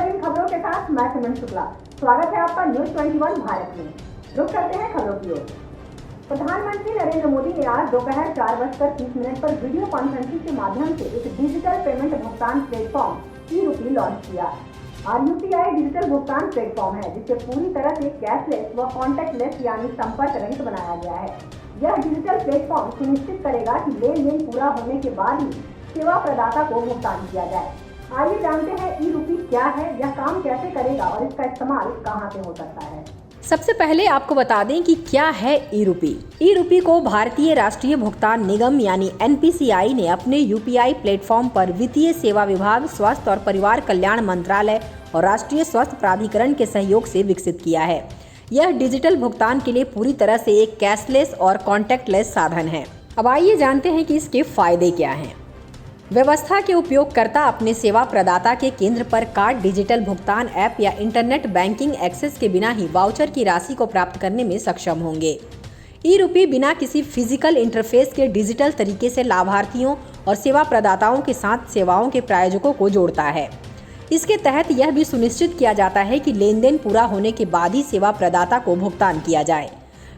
इन खबरों के साथ मैं सुमन शुक्ला। स्वागत है आपका न्यूज 21 भारत में। रुक करते हैं खबरों की ओर। प्रधानमंत्री नरेंद्र मोदी ने आज दोपहर 4:30 पर वीडियो कॉन्फ्रेंसिंग के माध्यम से एक डिजिटल पेमेंट भुगतान प्लेटफॉर्म ई-रूपी लॉन्च किया। यूपीआई डिजिटल भुगतान प्लेटफॉर्म है जिसे पूरी तरह से कैशलेस व कॉन्टैक्टलेस यानी संपर्क रहित बनाया गया है। यह डिजिटल प्लेटफॉर्म सुनिश्चित करेगा कि लेन देन पूरा होने के बाद ही सेवा प्रदाता को भुगतान किया जाए। आइए जानते हैं ई-रूपी क्या है, यह काम कैसे करेगा और इसका इस्तेमाल कहां से हो सकता है। सबसे पहले आपको बता दें कि क्या है ई-रूपी। ई-रूपी को भारतीय राष्ट्रीय भुगतान निगम यानी एनपीसीआई ने अपने यूपीआई प्लेटफॉर्म पर वित्तीय सेवा विभाग, स्वास्थ्य और परिवार कल्याण मंत्रालय और राष्ट्रीय स्वास्थ्य प्राधिकरण के सहयोग से विकसित किया है। यह डिजिटल भुगतान के लिए पूरी तरह से एक कैशलेस और कॉन्टैक्टलेस साधन है। अब आइए जानते हैं कि इसके फायदे क्या हैं। व्यवस्था के उपयोगकर्ता अपने सेवा प्रदाता के केंद्र पर कार्ड, डिजिटल भुगतान ऐप या इंटरनेट बैंकिंग एक्सेस के बिना ही वाउचर की राशि को प्राप्त करने में सक्षम होंगे। ई-रूपी बिना किसी फिजिकल इंटरफेस के डिजिटल तरीके से लाभार्थियों और सेवा प्रदाताओं के साथ सेवाओं के प्रायोजकों को जोड़ता है। इसके तहत यह भी सुनिश्चित किया जाता है कि लेन देन पूरा होने के बाद ही सेवा प्रदाता को भुगतान किया जाए।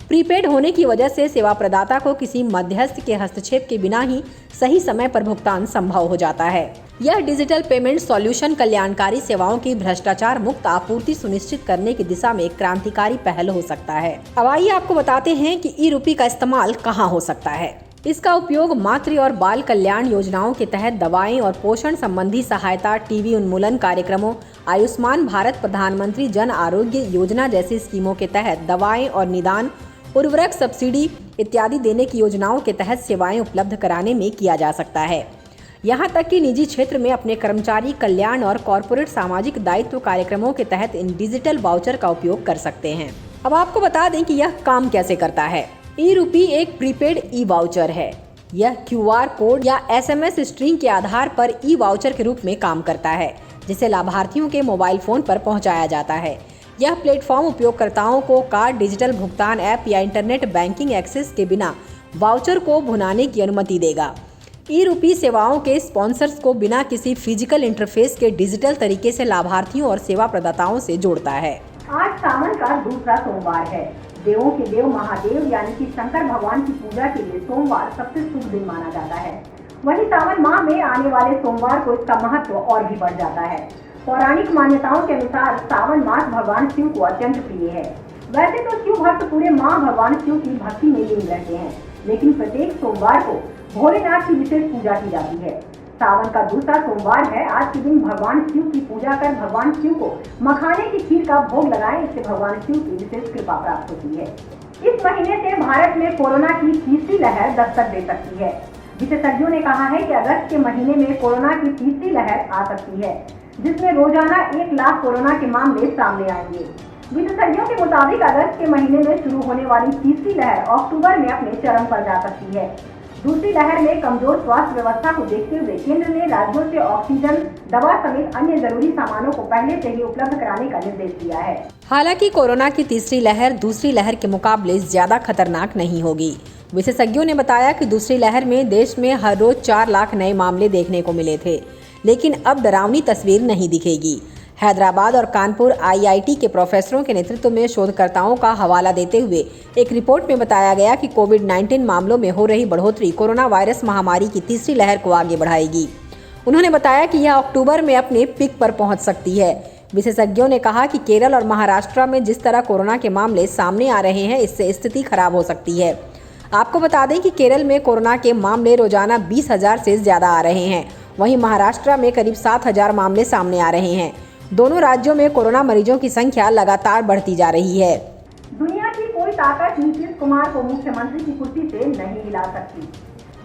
प्रीपेड होने की वजह से सेवा प्रदाता को किसी मध्यस्थ के हस्तक्षेप के बिना ही सही समय पर भुगतान संभव हो जाता है। यह डिजिटल पेमेंट सॉल्यूशन कल्याणकारी सेवाओं की भ्रष्टाचार मुक्त आपूर्ति सुनिश्चित करने की दिशा में एक क्रांतिकारी पहल हो सकता है। अब आइए आपको बताते हैं कि ई-रूपी का इस्तेमाल कहाँ हो सकता है। इसका उपयोग मातृ और बाल कल्याण योजनाओं के तहत दवाएं और पोषण संबंधी सहायता, टीबी उन्मूलन कार्यक्रमों, आयुष्मान भारत, प्रधानमंत्री जन आरोग्य योजना जैसी स्कीमों के तहत दवाएं और निदान, उर्वरक सब्सिडी इत्यादि देने की योजनाओं के तहत सेवाएं उपलब्ध कराने में किया जा सकता है। यहाँ तक कि निजी क्षेत्र में अपने कर्मचारी कल्याण और कॉरपोरेट सामाजिक दायित्व कार्यक्रमों के तहत इन डिजिटल वाउचर का उपयोग कर सकते हैं। अब आपको बता दें कि यह काम कैसे करता है। ई-रूपी एक प्रीपेड ई वाउचर है। यह QR कोड या SMS स्ट्रिंग के आधार पर ई वाउचर के रूप में काम करता है, जिसे लाभार्थियों के मोबाइल फोन पर पहुंचाया जाता है। यह प्लेटफॉर्म उपयोगकर्ताओं को कार्ड, डिजिटल भुगतान ऐप या इंटरनेट बैंकिंग एक्सेस के बिना वाउचर को भुनाने की अनुमति देगा। ई-रूपी सेवाओं के स्पॉन्सर्स को बिना किसी फिजिकल इंटरफेस के डिजिटल तरीके से लाभार्थियों और सेवा प्रदाताओं से जोड़ता है। आज सावन का दूसरा सोमवार है। देवों के देव महादेव यानी कि शंकर भगवान की पूजा के लिए सोमवार सबसे शुभ दिन माना जाता है। वहीं सावन माह में आने वाले सोमवार को इसका महत्व और भी बढ़ जाता है। पौराणिक मान्यताओं के अनुसार सावन मास भगवान शिव को अत्यंत प्रिय है। वैसे तो शिव भक्त पूरे माह भगवान शिव की भक्ति में लीन रहते हैं, लेकिन प्रत्येक सोमवार को भोलेनाथ की विशेष पूजा की जाती है। सावन का दूसरा सोमवार है। आज के दिन भगवान शिव की पूजा कर भगवान शिव को मखाने की खीर का भोग लगाएं, इससे भगवान शिव की विशेष कृपा प्राप्त होती है। इस महीने से भारत में कोरोना की तीसरी लहर दस्तक दे सकती है। विशेषज्ञों ने कहा है कि अगस्त के महीने में कोरोना की तीसरी लहर आ सकती है, जिसमें रोजाना 1 लाख कोरोना के मामले सामने आएंगे। विशेषज्ञों के मुताबिक अगस्त के महीने में शुरू होने वाली तीसरी लहर अक्टूबर में अपने चरम पर जा सकती है। दूसरी लहर में कमजोर स्वास्थ्य व्यवस्था को देखते हुए केंद्र ने राज्यों से ऑक्सीजन, दवा समेत अन्य जरूरी सामानों को पहले से ही उपलब्ध कराने का निर्देश दिया है। हालांकि कोरोना की तीसरी लहर दूसरी लहर के मुकाबले ज्यादा खतरनाक नहीं होगी। विशेषज्ञों ने बताया कि दूसरी लहर में देश में हर रोज 4 लाख नए मामले देखने को मिले थे, लेकिन अब डरावनी तस्वीर नहीं दिखेगी। हैदराबाद और कानपुर IIT के प्रोफेसरों के नेतृत्व में शोधकर्ताओं का हवाला देते हुए एक रिपोर्ट में बताया गया कि कोविड-19 मामलों में हो रही बढ़ोतरी कोरोना वायरस महामारी की तीसरी लहर को आगे बढ़ाएगी। उन्होंने बताया कि यह अक्टूबर में अपने पीक पर पहुंच सकती है। विशेषज्ञों ने कहा कि केरल और महाराष्ट्र में जिस तरह कोरोना के मामले सामने आ रहे हैं, इससे स्थिति खराब हो सकती है। आपको बता दें कि केरल में कोरोना के मामले रोजाना 20,000 से ज्यादा आ रहे हैं। वहीं महाराष्ट्र में करीब 7,000 मामले सामने आ रहे हैं। दोनों राज्यों में कोरोना मरीजों की संख्या लगातार बढ़ती जा रही है। दुनिया की कोई ताकत नीतीश कुमार को मुख्यमंत्री की कुर्सी से नहीं हिला सकती,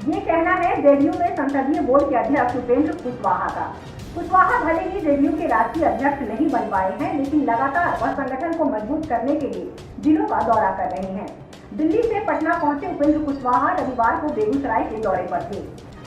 ये कहना है जेडीयू में संसदीय बोर्ड के अध्यक्ष उपेंद्र कुशवाहा का। कुशवाहा भले ही जेडीयू के राष्ट्रीय अध्यक्ष नहीं बन पाए हैं, लेकिन लगातार वह संगठन को मजबूत करने के लिए जिलों का दौरा कर रहे हैं। दिल्ली से पटना पहुंचे उपेंद्र कुशवाहा रविवार को बेगूसराय के दौरे पर थे।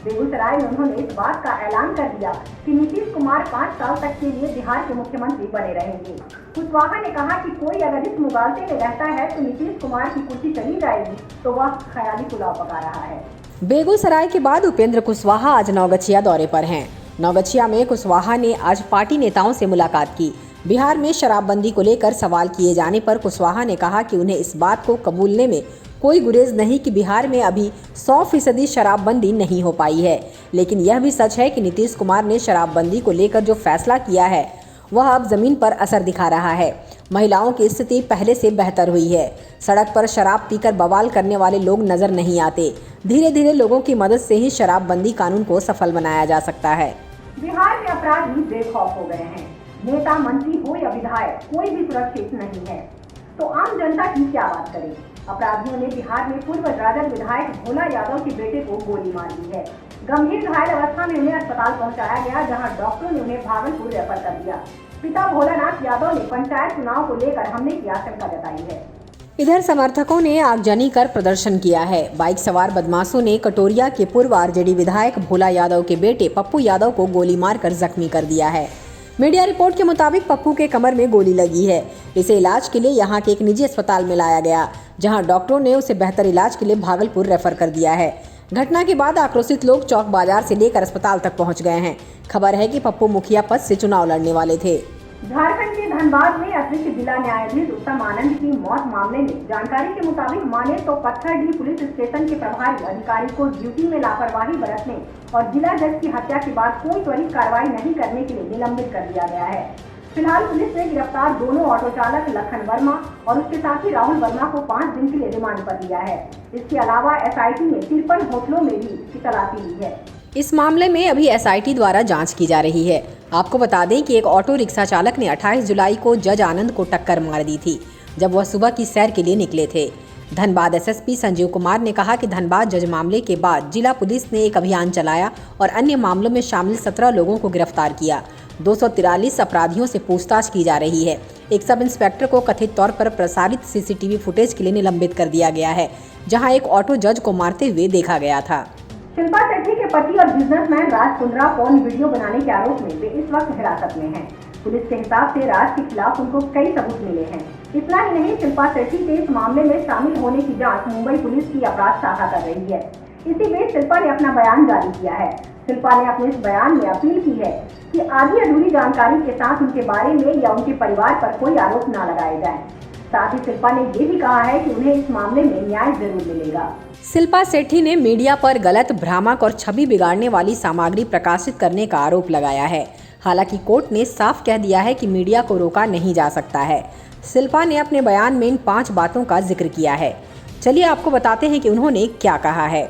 बेगूसराय में उन्होंने इस बात का ऐलान कर दिया कि नीतीश कुमार 5 साल तक के लिए बिहार के मुख्यमंत्री बने रहेंगे। कुशवाहा ने कहा कि कोई अगर इस मुगालते में रहता है तो नीतीश कुमार की कुर्सी चली जाएगी, तो वह ख्याली पुलाव पका रहा है। बेगूसराय के बाद उपेंद्र कुशवाहा आज नौगछिया दौरे पर हैं। नौगछिया में कुशवाहा ने आज पार्टी नेताओं से मुलाकात की। बिहार में शराबबंदी को लेकर सवाल किए जाने पर कुशवाहा ने कहा कि उन्हें इस बात को कबूलने में कोई गुरेज नहीं कि बिहार में अभी 100% शराबबंदी नहीं हो पाई है, लेकिन यह भी सच है कि नीतीश कुमार ने शराबबंदी को लेकर जो फैसला किया है वह अब जमीन पर असर दिखा रहा है। महिलाओं की स्थिति पहले से बेहतर हुई है। सड़क पर शराब पीकर बवाल करने वाले लोग नजर नहीं आते। धीरे धीरे लोगों की मदद से ही शराबबंदी कानून को सफल बनाया जा सकता है। बिहार में अपराधी बेखौफ हो गए हैं। नेता, मंत्री हो या विधायक, कोई भी सुरक्षित नहीं है। तो आम जनता की क्या बात करें। अपराधियों ने बिहार में पूर्व राजद विधायक भोला यादव के बेटे को गोली मार दी है। गंभीर घायल अवस्था में उन्हें अस्पताल पहुंचाया गया, जहां डॉक्टरों ने उन्हें भागलपुर रेफर कर दिया। पिता भोलानाथ यादव ने पंचायत चुनाव को लेकर हमले की आशंका जताई है। इधर समर्थकों ने आगजनी कर प्रदर्शन किया है। बाइक सवार बदमाशों ने कटोरिया के पूर्व आरजेडी विधायक भोला यादव के बेटे पप्पू यादव को गोली मारकर जख्मी कर दिया है। मीडिया रिपोर्ट के मुताबिक पप्पू के कमर में गोली लगी है। इसे इलाज के लिए यहां के एक निजी अस्पताल में लाया गया, जहां डॉक्टरों ने उसे बेहतर इलाज के लिए भागलपुर रेफर कर दिया है। घटना के बाद आक्रोशित लोग चौक बाजार से लेकर अस्पताल तक पहुंच गए हैं। खबर है कि पप्पू मुखिया पद से चुनाव लड़ने वाले थे। झारखंड के धनबाद में अतिरिक्त जिला न्यायाधीश उत्तम आनंद की मौत मामले में जानकारी के मुताबिक माने तो पत्थरडीह पुलिस स्टेशन के प्रभारी अधिकारी को ड्यूटी में लापरवाही बरतने और जिला जज की हत्या के बाद कोई त्वरित कार्रवाई नहीं करने के लिए निलंबित कर दिया गया है। फिलहाल पुलिस ने गिरफ्तार दोनों ऑटो चालक लखन वर्मा और उसके साथी राहुल वर्मा को 5 दिन के लिए रिमांड पर लिया है। इसके अलावा एसआईटी ने 53 होटलों में भी तलाशी ली है। इस मामले में अभी एसआईटी द्वारा जांच की जा रही है। आपको बता दें कि एक ऑटो रिक्शा चालक ने 28 जुलाई को जज आनंद को टक्कर मार दी थी, जब वह सुबह की सैर के लिए निकले थे। धनबाद एसएसपी संजीव कुमार ने कहा कि धनबाद जज मामले के बाद जिला पुलिस ने एक अभियान चलाया और अन्य मामलों में शामिल 17 लोगों को गिरफ्तार किया। 243 अपराधियों से पूछताछ की जा रही है। एक सब इंस्पेक्टर को कथित तौर पर प्रसारित सीसीटीवी फुटेज के लिए निलंबित कर दिया गया है, जहां एक ऑटो जज को मारते हुए देखा गया था। शिल्पा शेट्टी के पति और businessman Raj Kundra porn video बनाने के आरोप में वे इस वक्त हिरासत में हैं। पुलिस के हिसाब से राज के खिलाफ उनको कई सबूत मिले हैं। इतना ही नहीं, शिल्पा शेट्टी के इस मामले में शामिल होने की जांच मुंबई पुलिस की अपराध शाखा कर रही है। इसी बीच शिल्पा ने अपना बयान जारी किया है। शिल्पा ने अपने इस बयान में अपील की है कि आधी अधूरी जानकारी के साथ उनके बारे में या उनके परिवार पर कोई आरोप न लगाए जाए। साथ ही शिल्पा ने ये भी कहा है कि उन्हें इस मामले में न्याय जरूर मिलेगा। शिल्पा शेट्टी ने मीडिया पर गलत, भ्रामक और छवि बिगाड़ने वाली सामग्री प्रकाशित करने का आरोप लगाया है। हालांकि कोर्ट ने साफ कह दिया है कि मीडिया को रोका नहीं जा सकता है। शिल्पा ने अपने बयान में इन 5 बातों का जिक्र किया है। चलिए आपको बताते हैं कि उन्होंने क्या कहा है।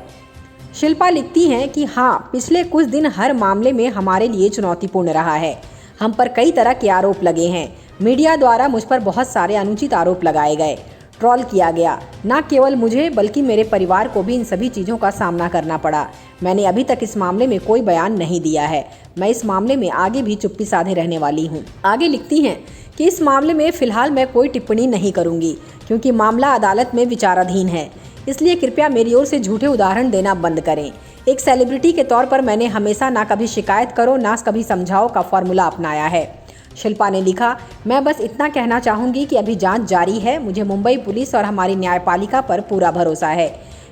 शिल्पा लिखती हैं कि हाँ, पिछले कुछ दिन हर मामले में हमारे लिए चुनौतीपूर्ण रहा है। हम पर कई तरह के आरोप लगे हैं। मीडिया द्वारा मुझ पर बहुत सारे अनुचित आरोप लगाए गए, ट्रोल किया गया। न केवल मुझे बल्कि मेरे परिवार को भी इन सभी चीज़ों का सामना करना पड़ा। मैंने अभी तक इस मामले में कोई बयान नहीं दिया है। मैं इस मामले में आगे भी चुप्पी साधे रहने वाली हूँ। आगे लिखती हैं कि इस मामले में फिलहाल मैं कोई टिप्पणी नहीं करूँगी, क्योंकि मामला अदालत में विचाराधीन है। इसलिए कृपया मेरी ओर से झूठे उदाहरण देना बंद करें। एक सेलिब्रिटी के तौर पर मैंने हमेशा ना कभी शिकायत करो ना कभी समझाओ का फॉर्मूला अपनाया है। शिल्पा ने लिखा, मैं बस इतना कहना चाहूँगी कि अभी जांच जारी है। मुझे मुंबई पुलिस और हमारी न्यायपालिका पर पूरा भरोसा है।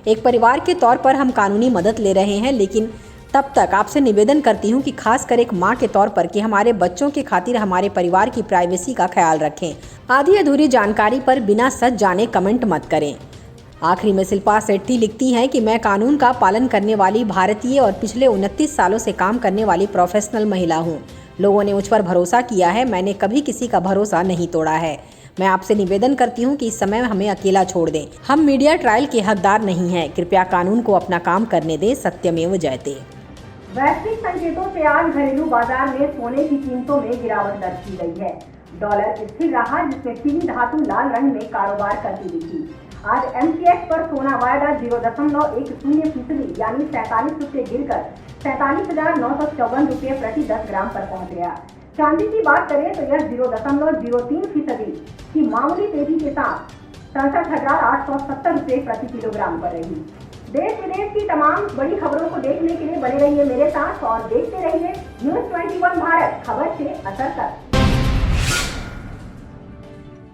एक परिवार के तौर पर हम कानूनी मदद ले रहे हैं, लेकिन तब तक आपसे निवेदन करती हूँ कि खासकर एक माँ के तौर पर कि हमारे बच्चों के खातिर हमारे परिवार की प्राइवेसी का ख्याल रखें। आधी अधूरी जानकारी पर बिना सच जाने कमेंट मत करें। आखिरी में शिल्पा शेट्टी लिखती हैं कि मैं कानून का पालन करने वाली भारतीय और पिछले 29 सालों से काम करने वाली प्रोफेशनल महिला हूँ। लोगों ने मुझ पर भरोसा किया है, मैंने कभी किसी का भरोसा नहीं तोड़ा है। मैं आपसे निवेदन करती हूँ कि इस समय हमें अकेला छोड़ दें। हम मीडिया ट्रायल के हकदार नहीं हैं। कृपया कानून को अपना काम करने दें। सत्यमेव जयते। वैश्विक संकेतों से आज घरेलू बाजार में सोने की कीमतों में गिरावट दर्ज की गई है। डॉलर स्थिर रहा, जिसमें चीनी धातु लाल रंग में कारोबार करती दिखी। आज MCX पर सोना वायदा 0.10% यानी 47 रुपये गिरकर 47,954 रुपये प्रति 10 ग्राम पर पहुंच गया। चांदी की बात करें तो यह 0.03% की मामूली तेजी के साथ 67,870 रुपये प्रति किलोग्राम पर रही। देश विदेश की तमाम बड़ी खबरों को देखने के लिए बने रहिए मेरे साथ और देखते रहिए News 21 भारत, खबर से असर तक।